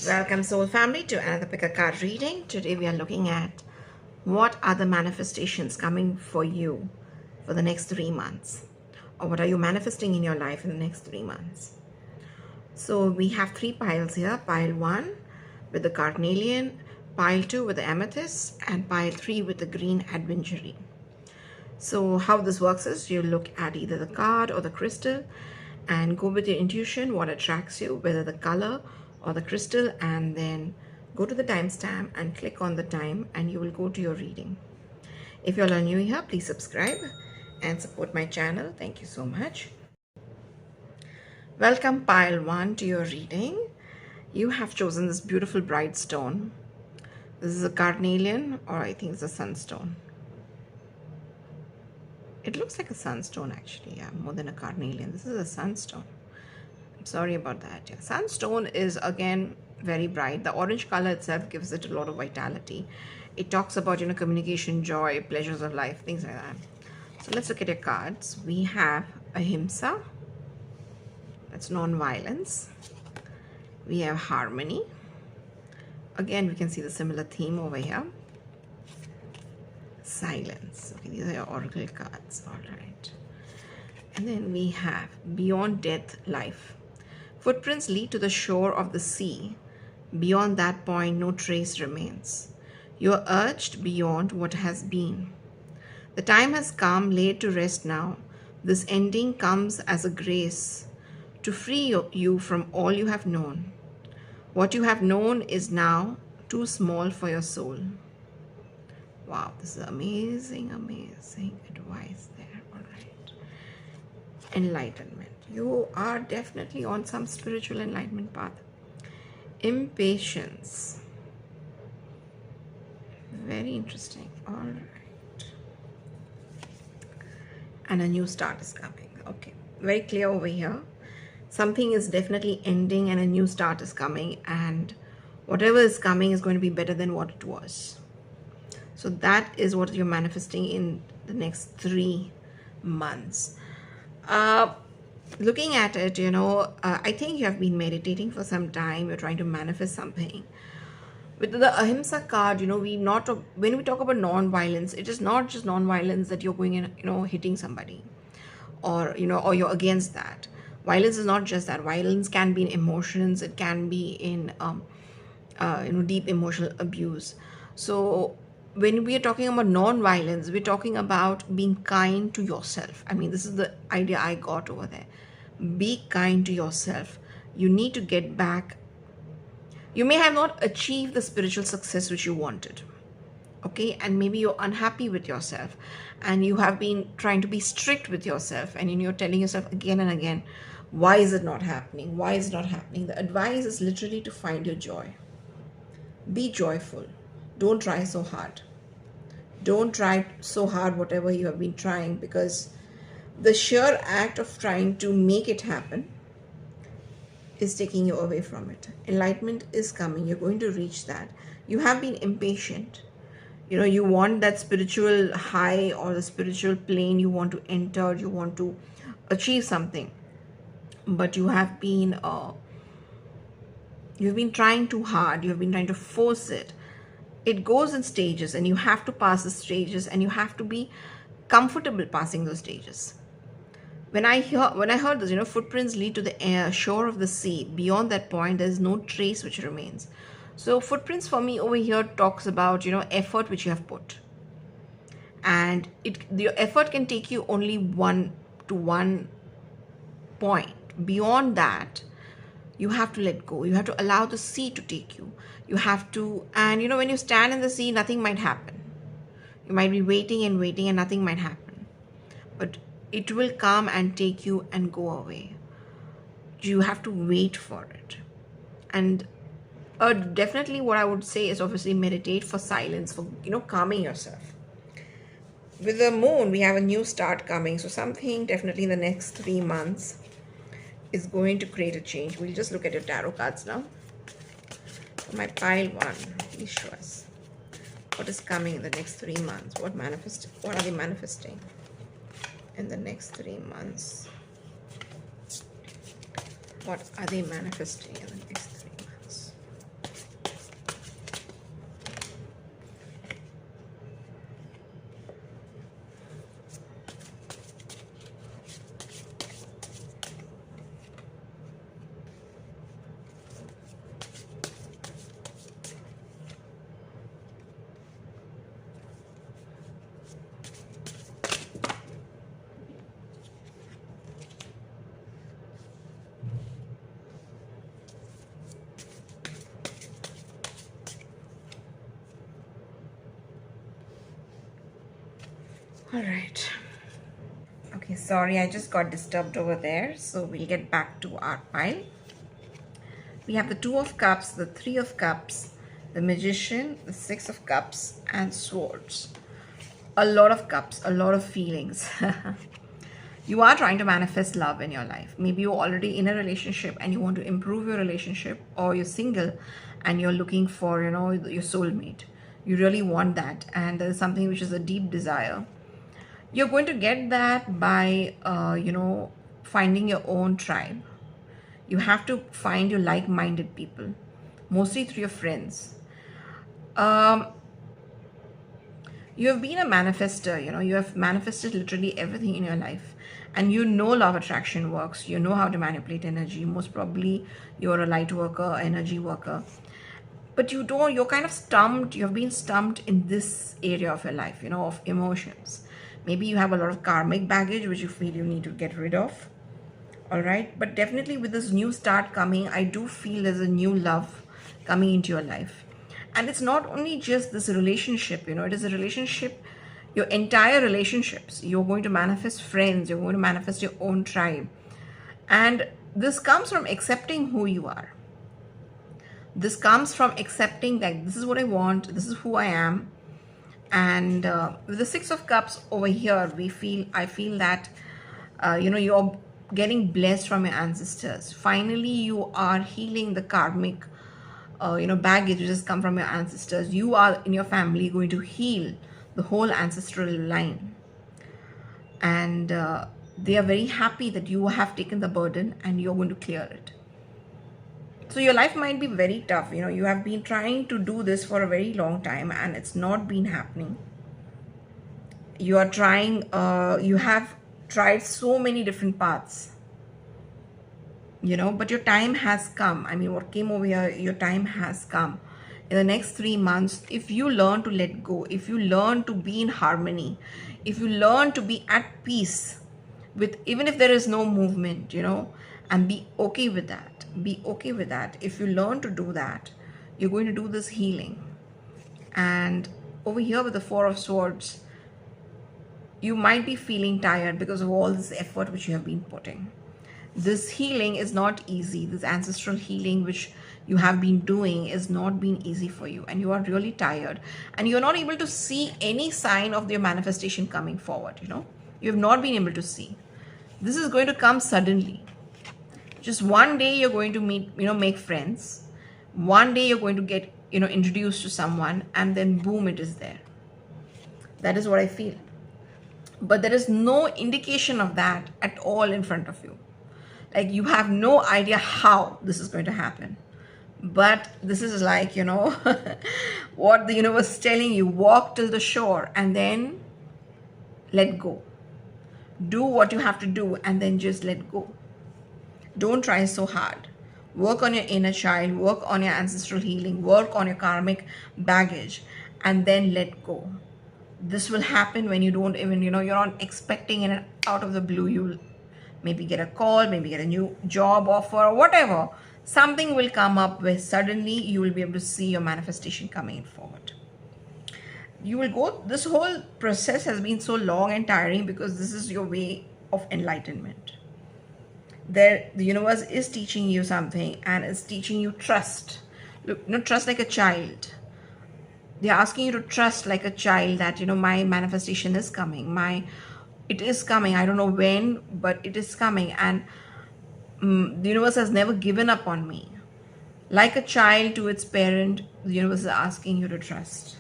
Welcome, soul family, to another pick a card reading. Today we are looking at what are the manifestations coming for you for the next 3 months, or what are you manifesting in your life in the next 3 months. So we have 3 piles here: pile 1 with the carnelian, pile 2 with the amethyst, and pile 3 with the green adventurine. So how this works is you look at either the card or the crystal and go with your intuition, what attracts you, whether the color or the crystal, and then go to the timestamp and click on the time and you will go to your reading. If you all are new here, please subscribe and support my channel. Thank you so much. Welcome, pile 1, to your reading. You have chosen this beautiful bright stone. This is a carnelian, or I think it's a sunstone. It looks like a sunstone actually, yeah, more than a carnelian. This is a sunstone. I'm sorry about that. Yeah. Sunstone is again very bright. The orange color itself gives it a lot of vitality. It talks about, communication, joy, pleasures of life, things like that. So let's look at your cards. We have ahimsa, that's non-violence. We have harmony. Again, we can see the similar theme over here. Silence. Okay, these are your oracle cards. All right. And then we have beyond death, life. Footprints lead to the shore of the sea. Beyond that point, no trace remains. You are urged beyond what has been. The time has come, laid to rest now. This ending comes as a grace to free you from all you have known. What you have known is now too small for your soul. Wow, this is amazing, amazing advice there. All right. Enlightenment. You are definitely on some spiritual enlightenment path. Impatience. Very interesting. All right. And a new start is coming. Okay. Very clear over here. Something is definitely ending and a new start is coming. And whatever is coming is going to be better than what it was. So that is what you're manifesting in the next 3 months. Looking at it, I think you have been meditating for some time. You're trying to manifest something. With the ahimsa card, when we talk about non-violence, it is not just non-violence that you're going and hitting somebody, or or you're against that. Violence is not just that. Violence can be in emotions. It can be in deep emotional abuse. So when we are talking about non-violence, we're talking about being kind to yourself. I mean, this is the idea I got over there. Be kind to yourself. You need to get back. You may have not achieved the spiritual success which you wanted. Okay, and maybe you're unhappy with yourself and you have been trying to be strict with yourself, and you're telling yourself again and again, why is it not happening? Why is it not happening? The advice is literally to find your joy. Be joyful. Don't try so hard. Don't try so hard whatever you have been trying, because the sheer act of trying to make it happen is taking you away from it. Enlightenment is coming. You're going to reach that. You have been impatient. You want that spiritual high or the spiritual plane you want to enter. You want to achieve something, but you have been you've been trying too hard. You've been trying to force it. It goes in stages, and you have to pass the stages, and you have to be comfortable passing those stages. When I heard this, footprints lead to the shore of the sea. Beyond that point, there is no trace which remains. So footprints for me over here talks about, effort which you have put. And your effort can take you only one point. Beyond that, you have to let go. You have to allow the sea to take you. You have to, and when you stand in the sea, nothing might happen. You might be waiting and waiting and nothing might happen. But it will come and take you and go away. You have to wait for it. And definitely what I would say is obviously meditate for silence, for, calming yourself. With the moon, we have a new start coming. So something definitely in the next 3 months is going to create a change. We'll just look at your tarot cards now. My pile 1, please show us what is coming in the next 3 months. What are they manifesting in the next 3 months? What are they manifesting in the next 3 months? All right. Okay, sorry, I just got disturbed over there. So we'll get back to our pile. We have the Two of Cups, the Three of Cups, the Magician, the Six of Cups, and Swords. A lot of cups, a lot of feelings. You are trying to manifest love in your life. Maybe you're already in a relationship and you want to improve your relationship, or you're single and you're looking for, your soulmate. You really want that, and there is something which is a deep desire. You're going to get that by, finding your own tribe. You have to find your like-minded people, mostly through your friends. Um, you have been a manifester, you have manifested literally everything in your life, and you know law of attraction works. You know how to manipulate energy. Most probably you're a light worker, energy worker, but you're kind of stumped. You've been stumped in this area of your life, of emotions. Maybe you have a lot of karmic baggage which you feel you need to get rid of. All right, but definitely with this new start coming, I do feel there's a new love coming into your life. And it's not only just this relationship, it is a relationship, your entire relationships. You're going to manifest friends, you're going to manifest your own tribe. And this comes from accepting who you are. This comes from accepting that this is what I want, this is who I am. And with the Six of Cups over here, I feel that, you're getting blessed from your ancestors. Finally, you are healing the karmic, baggage which has come from your ancestors. You are in your family going to heal the whole ancestral line. And they are very happy that you have taken the burden and you're going to clear it. So your life might be very tough. You have been trying to do this for a very long time and it's not been happening. You are trying, you have tried so many different paths, but your time has come. I mean, what came over here, your time has come. In the next 3 months, if you learn to let go, if you learn to be in harmony, if you learn to be at peace with, even if there is no movement, and be okay with that, if you learn to do that, you're going to do this healing. And over here with the Four of Swords, you might be feeling tired because of all this effort which you have been putting. This healing is not easy. This ancestral healing which you have been doing is not been easy for you, and you are really tired and you're not able to see any sign of your manifestation coming forward. You have not been able to see. This is going to come suddenly. Just one day you're going to meet, make friends. One day you're going to get, introduced to someone, and then boom, it is there. That is what I feel. But there is no indication of that at all in front of you. Like, you have no idea how this is going to happen. But this is like, what the universe is telling you. Walk till the shore and then let go. Do what you have to do and then just let go. Don't try so hard. Work on your inner child, work on your ancestral healing, work on your karmic baggage, and then let go. This will happen when you don't even, you're not expecting it. Out of the blue, you'll maybe get a call, maybe get a new job offer, or whatever. Something will come up where suddenly you will be able to see your manifestation coming forward. You will go, this whole process has been so long and tiring because this is your way of enlightenment. The universe is teaching you something, and it's teaching you trust. Look, trust like a child. They're asking you to trust like a child that, my manifestation is coming. It is coming. I don't know when, but it is coming. And the universe has never given up on me. Like a child to its parent, the universe is asking you to trust.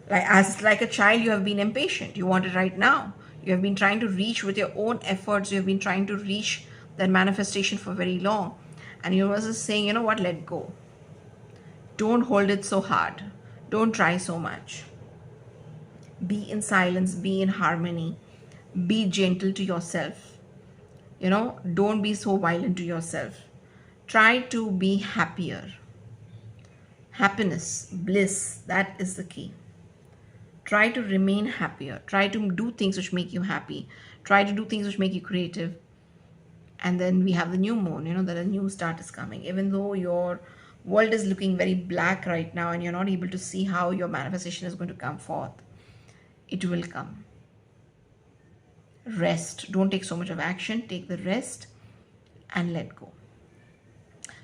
Like a child, you have been impatient. You want it right now. You have been trying to reach with your own efforts. You have been trying to reach that manifestation for very long. And the universe is saying, let go. Don't hold it so hard. Don't try so much. Be in silence, be in harmony, be gentle to yourself. Don't be so violent to yourself. Try to be happier. Happiness, bliss, that is the key. Try to remain happier. Try to do things which make you happy. Try to do things which make you creative. And then we have the new moon, that a new start is coming. Even though your world is looking very black right now and you're not able to see how your manifestation is going to come forth, it will come. Rest. Don't take so much of action. Take the rest and let go.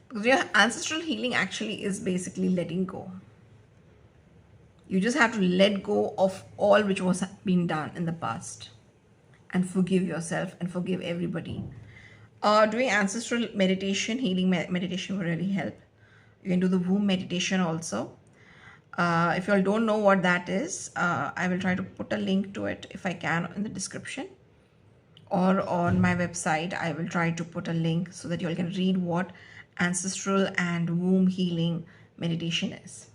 Because your ancestral healing actually is basically letting go. You just have to let go of all which was been done in the past and forgive yourself and forgive everybody. Doing ancestral meditation, healing meditation will really help. You can do the womb meditation also. If you all don't know what that is, I will try to put a link to it if I can in the description, or on my website I will try to put a link so that you all can read what ancestral and womb healing meditation is.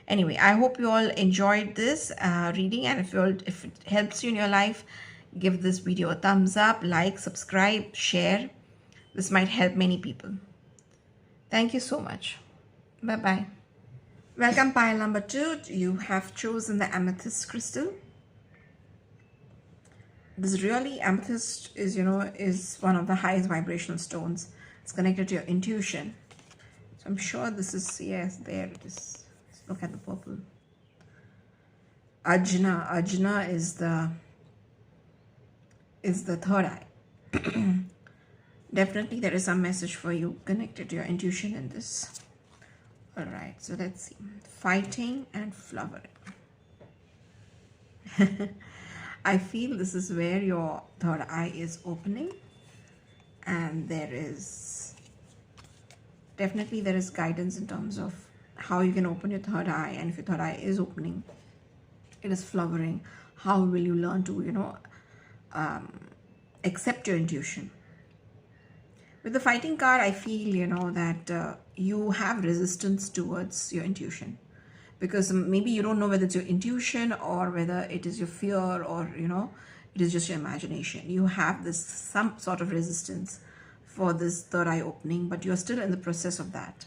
Anyway, I hope you all enjoyed this reading, and if it helps you in your life, give this video a thumbs up, like, subscribe, share. This might help many people. Thank you so much. Bye bye. Welcome, pile number 2. You have chosen the amethyst crystal. This really, amethyst is, is one of the highest vibrational stones. It's connected to your intuition. So I'm sure this is, yes, there it is. Let's look at the purple. Ajna. Ajna is the third eye. Definitely there is some message for you connected to your intuition in this. All right, so let's see. Fighting and flowering. I feel this is where your third eye is opening, and there is guidance in terms of how you can open your third eye. And if your third eye is opening, it is flowering, how will you learn to accept your intuition? With the fighting card, I feel that you have resistance towards your intuition, because maybe you don't know whether it's your intuition or whether it is your fear, or it is just your imagination. You have some sort of resistance for this third eye opening, but you're still in the process of that.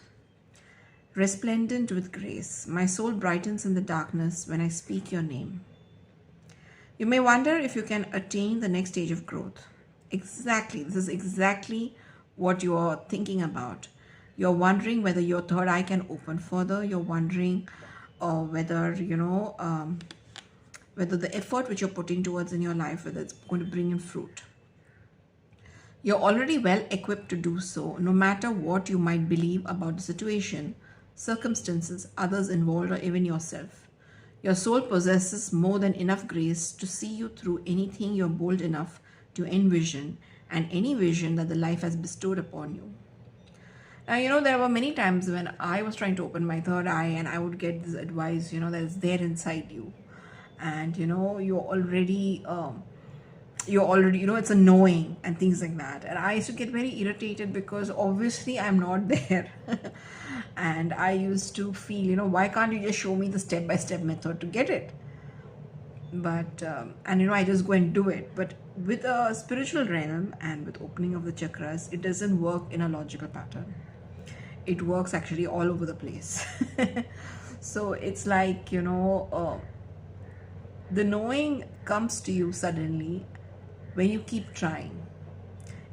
Resplendent with grace, my soul brightens in the darkness when I speak your name. You may wonder if you can attain the next stage of growth. Exactly, this is exactly what you are thinking about. You're wondering whether your third eye can open further. You're wondering whether whether the effort which you're putting towards in your life, whether it's going to bring in fruit. You're already well equipped to do so, no matter what you might believe about the situation, circumstances, others involved, or even yourself. Your soul possesses more than enough grace to see you through anything you're bold enough to envision, and any vision that the life has bestowed upon you. Now, there were many times when I was trying to open my third eye, and I would get this advice, that is there inside you. And, you're already, it's a knowing and things like that. And I used to get very irritated because obviously I'm not there. And I used to feel, why can't you just show me the step-by-step method to get it? But I just go and do it. But with a spiritual realm and with opening of the chakras, it doesn't work in a logical pattern. It works actually all over the place. So it's like, the knowing comes to you suddenly when you keep trying.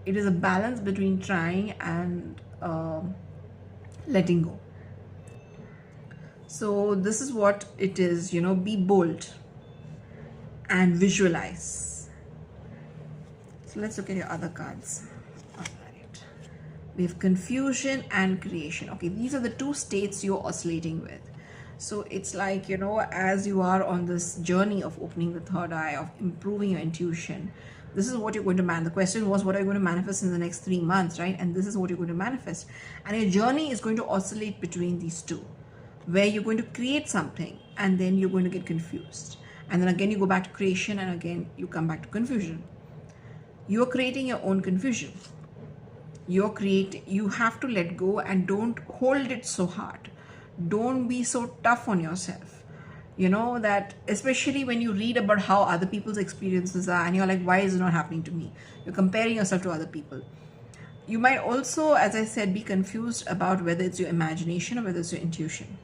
It is a balance between trying and letting go. So this is what it is, be bold and visualize. So let's look at your other cards. All right. We have confusion and creation. Okay, these are the two states you're oscillating with. So it's like, as you are on this journey of opening the third eye, of improving your intuition, this is what you're going to manifest. The question was, what are you going to manifest in the next 3 months, right? And this is what you're going to manifest. And your journey is going to oscillate between these two, where you're going to create something and then you're going to get confused. And then again, you go back to creation, and again, you come back to confusion. You're creating your own confusion. You have to let go and don't hold it so hard. Don't be so tough on yourself. That especially when you read about how other people's experiences are and you're like, why is it not happening to me? You're comparing yourself to other people. You might also, as I said, be confused about whether it's your imagination or whether it's your intuition.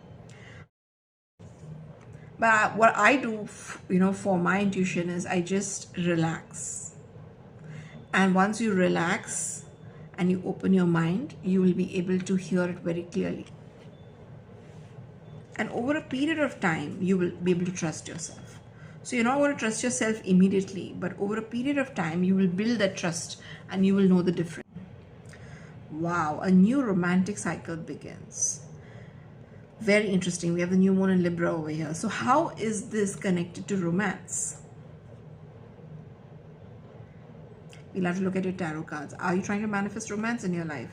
But what I do, for my intuition is I just relax. And once you relax and you open your mind, you will be able to hear it very clearly. And over a period of time, you will be able to trust yourself. So you're not going to trust yourself immediately, but over a period of time, you will build that trust and you will know the difference. Wow, a new romantic cycle begins. Very interesting. We have the new moon in Libra over here. So how is this connected to romance? You'll have to look at your tarot cards. Are you trying to manifest romance in your life?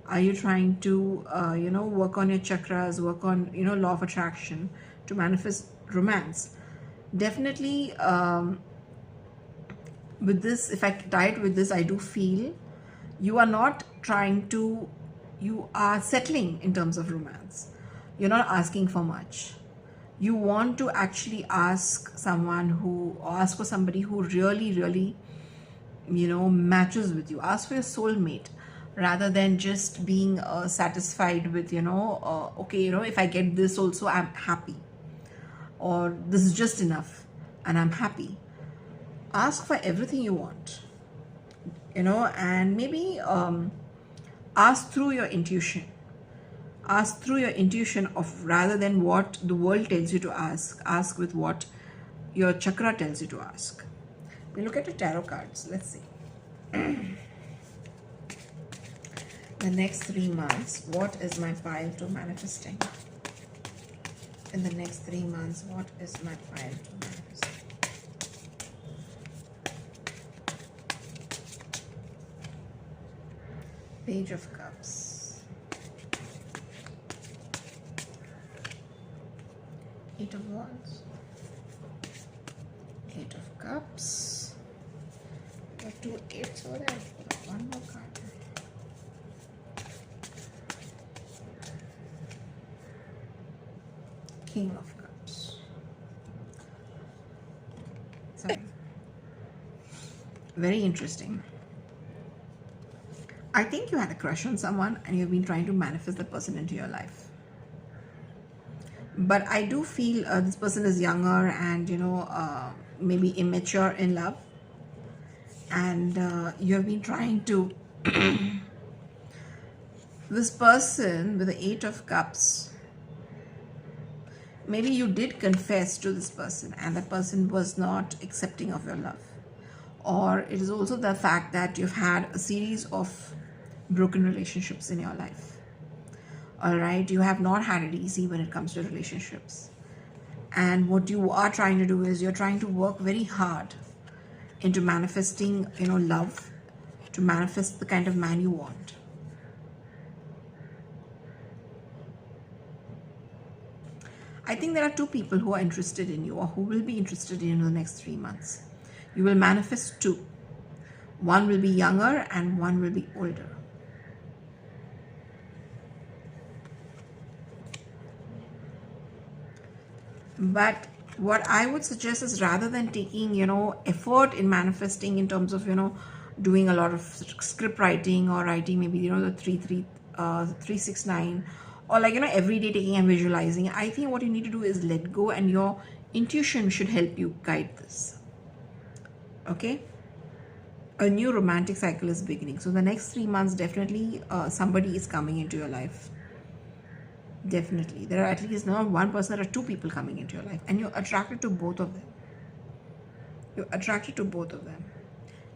Are you trying to, work on your chakras, work on, law of attraction to manifest romance? Definitely, with this, if I tie it with this, I do feel you are not trying to, you are settling in terms of romance. You're not asking for much. You want to actually ask for somebody who really, really, matches with you. Ask for your soulmate rather than just being satisfied with, okay, if I get this also, I'm happy. Or this is just enough and I'm happy. Ask for everything you want, and maybe ask through your intuition. Ask through your intuition of rather than what the world tells you to ask. Ask with what your chakra tells you to ask. We look at the tarot cards. Let's see. The next 3 months, what is my pile to manifesting? In the next 3 months, what is my pile to manifesting? Page of Cups. 8 of Wands. 8 of Cups. There are 2 8s over there. One more card. King of Cups. Sorry. Very interesting. I think you had a crush on someone and you've been trying to manifest the person into your life. But I do feel this person is younger and, maybe immature in love. And you have been trying to... This person with the 8 of Cups, maybe you did confess to this person and the person was not accepting of your love. Or it is also the fact that you've had a series of broken relationships in your life. All right, you have not had it easy when it comes to relationships. And what you are trying to do is you're trying to work very hard into manifesting, love, to manifest the kind of man you want. I think there are 2 people who are interested in you or who will be interested in you in the next 3 months. You will manifest 2. One will be younger and one will be older. But what I would suggest is rather than taking, effort in manifesting in terms of, doing a lot of script writing or writing maybe, the 369 or every day taking and visualizing. I think what you need to do is let go and your intuition should help you guide this. Okay? A new romantic cycle is beginning. So the next 3 months, definitely somebody is coming into your life. Definitely. There are at least not one person, there are 2 people coming into your life. And you're attracted to both of them. You're attracted to both of them.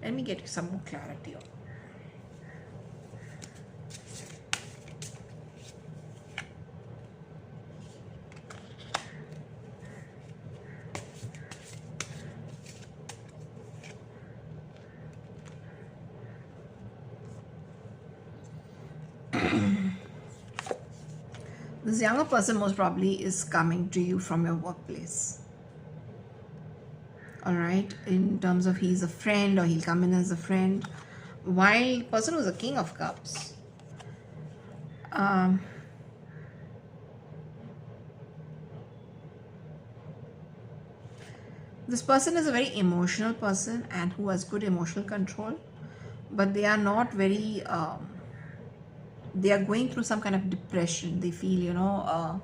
Let me get you some more clarity on. This younger person most probably is coming to you from your workplace. All right, in terms of he's a friend or he'll come in as a friend. While person who's a King of Cups, this person is a very emotional person and who has good emotional control, but they are not very they are going through some kind of depression. They feel,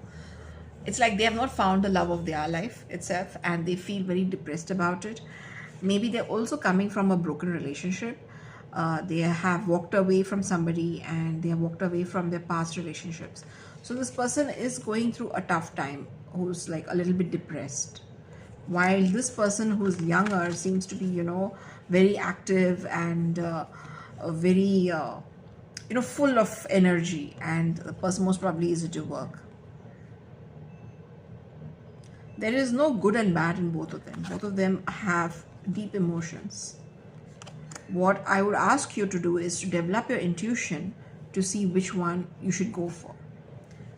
it's like they have not found the love of their life itself and they feel very depressed about it. Maybe they're also coming from a broken relationship. They have walked away from somebody and they have walked away from their past relationships. So this person is going through a tough time, who's like a little bit depressed. while this person who's younger seems to be, very active and very, full of energy, and the person most probably is at your work. There is no good and bad in both of them. Both of them have deep emotions. What I would ask you to do is to develop your intuition to see which one you should go for.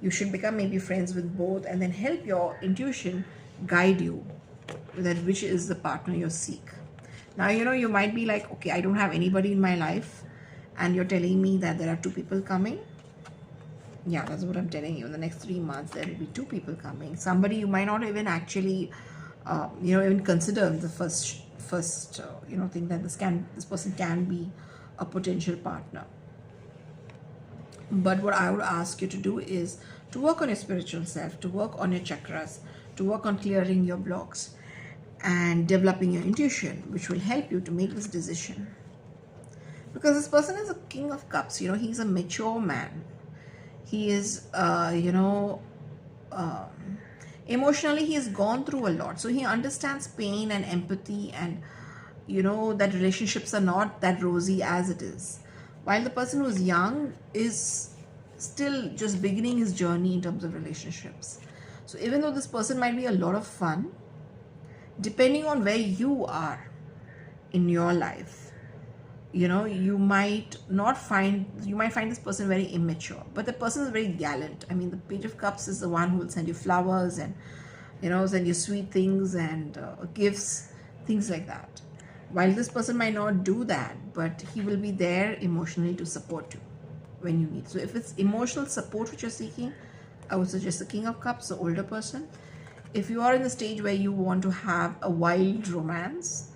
You should become maybe friends with both and then help your intuition guide you that which is the partner you seek. Now, you might be like, okay, I don't have anybody in my life, and you're telling me that there are 2 people coming. Yeah, that's what I'm telling you. In the next 3 months, there will be 2 people coming. Somebody you might not even actually, even consider the first, thing that this person can be a potential partner. But what I would ask you to do is to work on your spiritual self, to work on your chakras, to work on clearing your blocks and developing your intuition, which will help you to make this decision. Because this person is a King of Cups. He's a mature man. He is, emotionally, he has gone through a lot. So he understands pain and empathy, and, that relationships are not that rosy as it is. While the person who's young is still just beginning his journey in terms of relationships. So even though this person might be a lot of fun, depending on where you are in your life, you might find this person very immature, but the person is very gallant. I mean, the Page of Cups is the one who will send you flowers and, send you sweet things and gifts, things like that. While this person might not do that, but he will be there emotionally to support you when you need. So if it's emotional support which you're seeking, I would suggest the King of Cups, the older person. If you are in the stage where you want to have a wild romance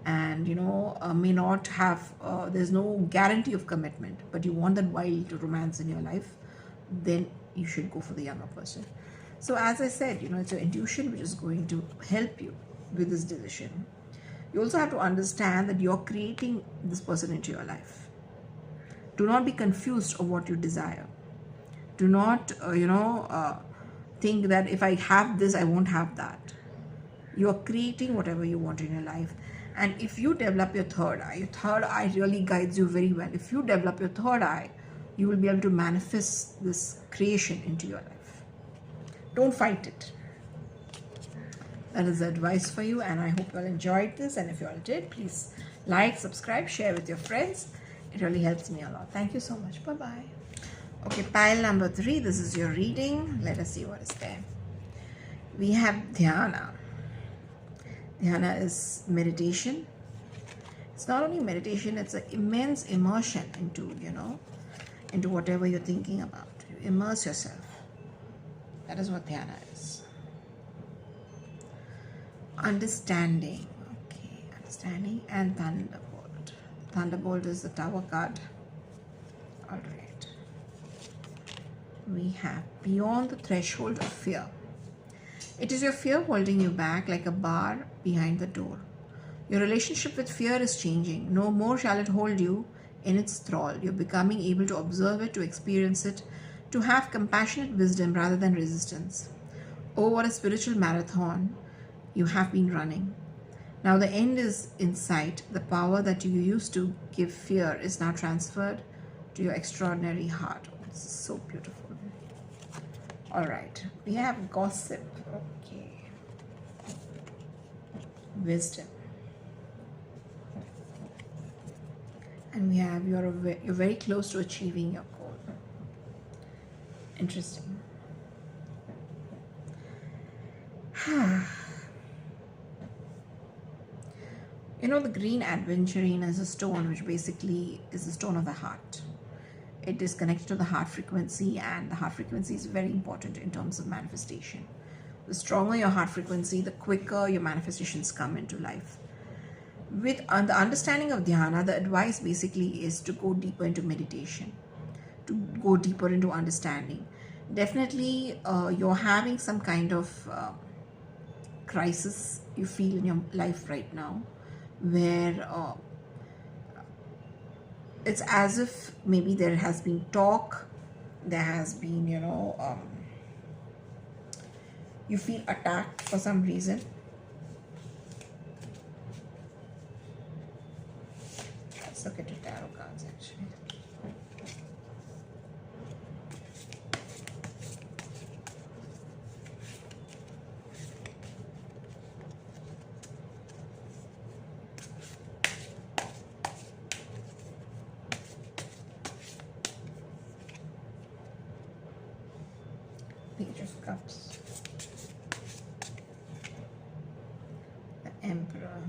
and, may not have, there's no guarantee of commitment, but you want that wild romance in your life, then you should go for the younger person. So as I said, it's your intuition which is going to help you with this decision. You also have to understand that you're creating this person into your life. Do not be confused of what you desire. Do not, think that if I have this, I won't have that. You are creating whatever you want in your life. And if you develop your third eye really guides you very well. If you develop your third eye, you will be able to manifest this creation into your life. Don't fight it. That is the advice for you, and I hope you all enjoyed this. And if you all did, please like, subscribe, share with your friends. It really helps me a lot. Thank you so much. Bye-bye. Okay, pile number 3. This is your reading. Let us see what is there. We have Dhyana. Dhyana is meditation. It's not only meditation, it's an immense immersion into whatever you're thinking about. You immerse yourself. That is what Dhyana is. Understanding. Okay, understanding and Thunderbolt. Thunderbolt is the Tower card. All right. We have beyond the threshold of fear. It is your fear holding you back like a bar behind the door. Your relationship with fear is changing. No more shall it hold you in its thrall. You're becoming able to observe it, to experience it, to have compassionate wisdom rather than resistance. Oh, what a spiritual marathon you have been running. Now the end is in sight. The power that you used to give fear is now transferred to your extraordinary heart. Oh, this is so beautiful. All right, we have gossip. Okay, wisdom, and we have you're very close to achieving your goal. Interesting. The green adventurine is a stone which basically is the stone of the heart. It is connected to the heart frequency, and the heart frequency is very important in terms of manifestation. The stronger your heart frequency, the quicker your manifestations come into life. With the understanding of Dhyana, the advice basically is to go deeper into meditation, to go deeper into understanding. Definitely, you're having some kind of crisis you feel in your life right now, where it's as if maybe there has been talk, there has been, you feel attacked for some reason. Cups, the Emperor,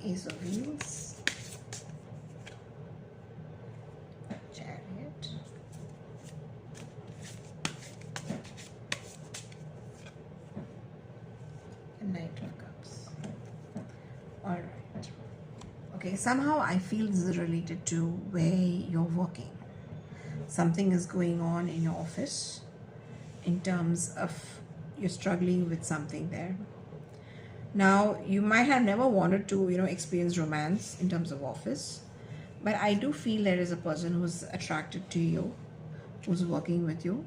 Ace of Wheels, Chariot, and Knight of Cups. All right. Okay, somehow I feel this is related to where you're working. Something is going on in your office in terms of you're struggling with something there. Now, you might have never wanted to, experience romance in terms of office, but I do feel there is a person who's attracted to you, who's working with you,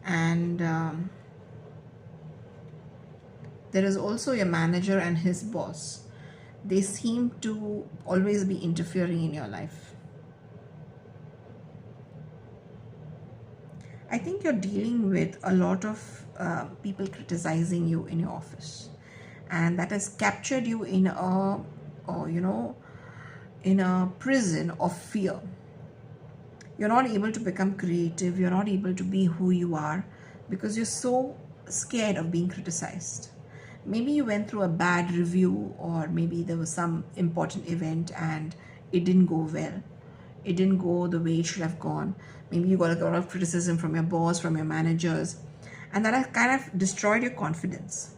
and there is also your manager and his boss. They seem to always be interfering in your life. I think you're dealing with a lot of people criticizing you in your office, and that has captured you in in a prison of fear. You're not able to become creative. You're not able to be who you are because you're so scared of being criticized. Maybe you went through a bad review, or maybe there was some important event and it didn't go well. It didn't go the way it should have gone. Maybe you got a lot of criticism from your boss, from your managers, and that has kind of destroyed your confidence.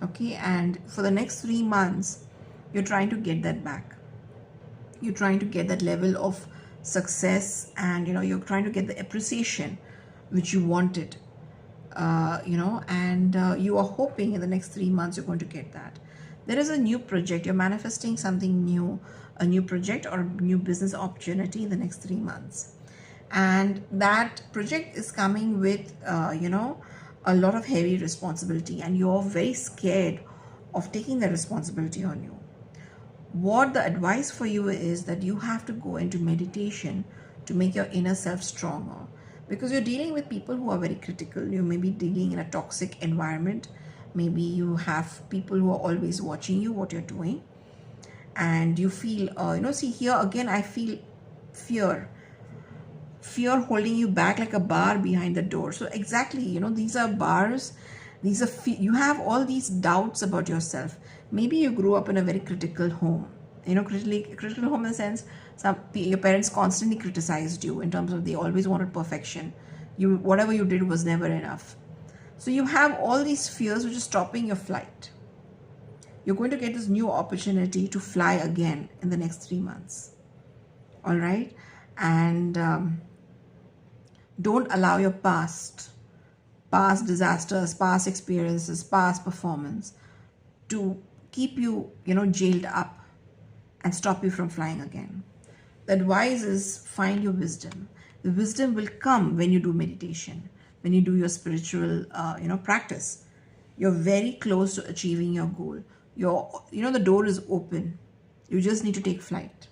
Okay, and for the next 3 months, you're trying to get that back. You're trying to get that level of success, and you're trying to get the appreciation which you wanted. And you are hoping in the next 3 months you're going to get that. There is a new project. You're manifesting something new, a new project or a new business opportunity in the next 3 months. And that project is coming with, a lot of heavy responsibility, and you're very scared of taking the responsibility on you. What the advice for you is that you have to go into meditation to make your inner self stronger, because you're dealing with people who are very critical. You may be dealing in a toxic environment. Maybe you have people who are always watching you, what you're doing, and you feel, see here again, I feel fear holding you back like a bar behind the door. So exactly, these are bars. These are you have all these doubts about yourself. Maybe you grew up in a very critical home. Critical home in the sense your parents constantly criticized you in terms of they always wanted perfection. Whatever you did was never enough. So you have all these fears which is stopping your flight. You're going to get this new opportunity to fly again in the next 3 months. All right, and don't allow your past disasters, past experiences, past performance to keep you, jailed up and stop you from flying again. The advice is find your wisdom. The wisdom will come when you do meditation, when you do your spiritual, practice. You're very close to achieving your goal. The door is open. You just need to take flight.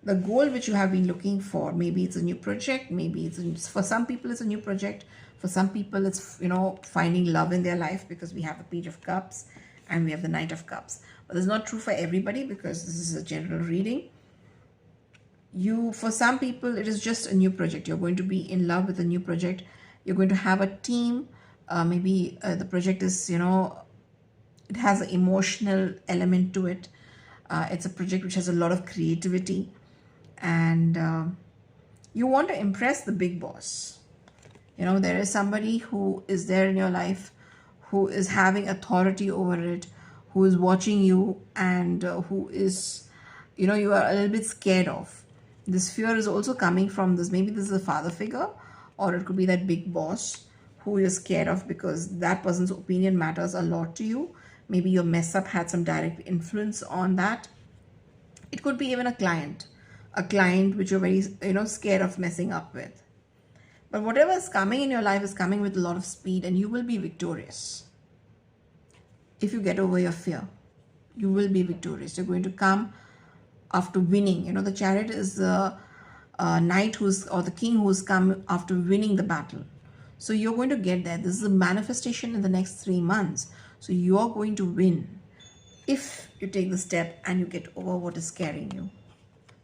The goal which you have been looking for, maybe it's a new project, maybe for some people it's a new project, for some people it's finding love in their life, because we have the Page of Cups and we have the Knight of Cups. But it's not true for everybody, because this is a general reading. For some people it is just a new project. You're going to be in love with a new project. You're going to have a team. Maybe the project is it has an emotional element to it. It's a project which has a lot of creativity, and you want to impress the big boss. There is somebody who is there in your life who is having authority over it, who is watching you, and who is you are a little bit scared of. This fear is also coming from this. Maybe this is a father figure, or it could be that big boss who you're scared of, because that person's opinion matters a lot to you. Maybe your mess up had some direct influence on that. It could be even a client which you're very scared of messing up with. But whatever is coming in your life is coming with a lot of speed, and you will be victorious. If you get over your fear, you will be victorious. You're going to come after winning. The Chariot is the knight or the king who's come after winning the battle. So you're going to get there. This is a manifestation in the next 3 months. So you're going to win if you take the step and you get over what is scaring you.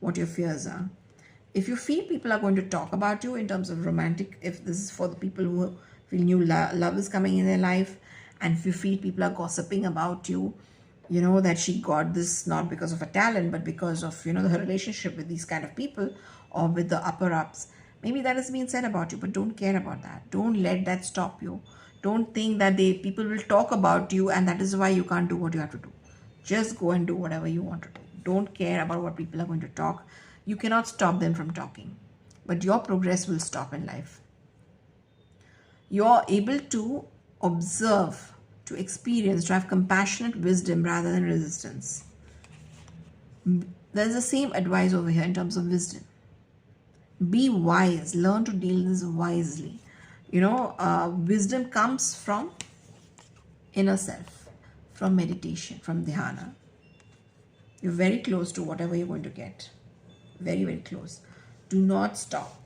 what your fears are. If you feel people are going to talk about you in terms of romantic, if this is for the people who feel new love is coming in their life, and if you feel people are gossiping about you, you know, that she got this not because of a talent, but because of, you know, her relationship with these kind of people or with the upper ups. Maybe that is being said about you, but don't care about that. Don't let that stop you. Don't think that people will talk about you and that is why you can't do what you have to do. Just go and do whatever you want to do. Don't care about what people are going to talk. You cannot stop them from talking, but your progress will stop in life. You're able to observe, to experience, to have compassionate wisdom rather than resistance. There's the same advice over here in terms of wisdom. Be wise. Learn to deal this wisely. You know, wisdom comes from inner self, from meditation, from dhyana. You're very close to whatever you're going to get. Very, very close. Do not stop.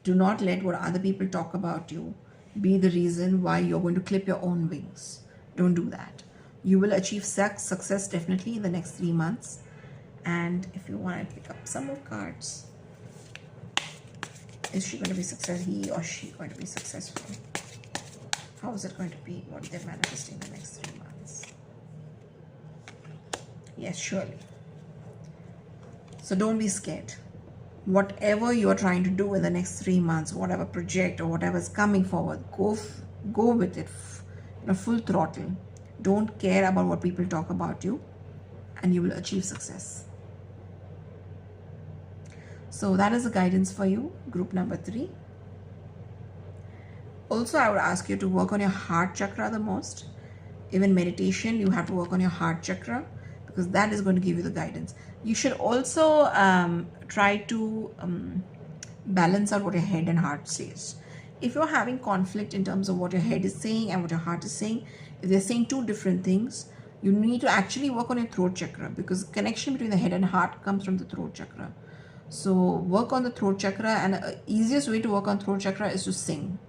Do not let what other people talk about you be the reason why you're going to clip your own wings. Don't do that. You will achieve success definitely in the next 3 months. And if you want to pick up some more cards, is she going to be successful? He or she going to be successful? How is it going to be? What they're manifesting in the next 3 months? Yes, surely. So don't be scared. Whatever you're trying to do in the next 3 months, whatever project or whatever is coming forward, go with it, full throttle. Don't care about what people talk about you, and you will achieve success. So that is the guidance for you, group number 3. Also, I would ask you to work on your heart chakra the most. Even meditation, you have to work on your heart chakra, because that is going to give you the guidance. You should also try to balance out what your head and heart says. If you're having conflict in terms of what your head is saying and what your heart is saying, if they're saying two different things, you need to actually work on your throat chakra, because connection between the head and heart comes from the throat chakra. So work on the throat chakra, and the easiest way to work on throat chakra is to sing.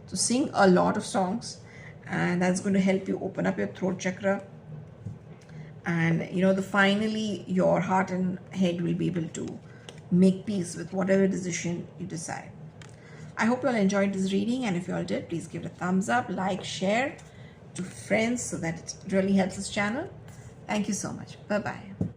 So sing a lot of songs, and that's going to help you open up your throat chakra. And finally your heart and head will be able to make peace with whatever decision you decide. I hope you all enjoyed this reading, and if you all did, please give it a thumbs up, like, share to friends so that it really helps this channel. Thank you so much. Bye bye.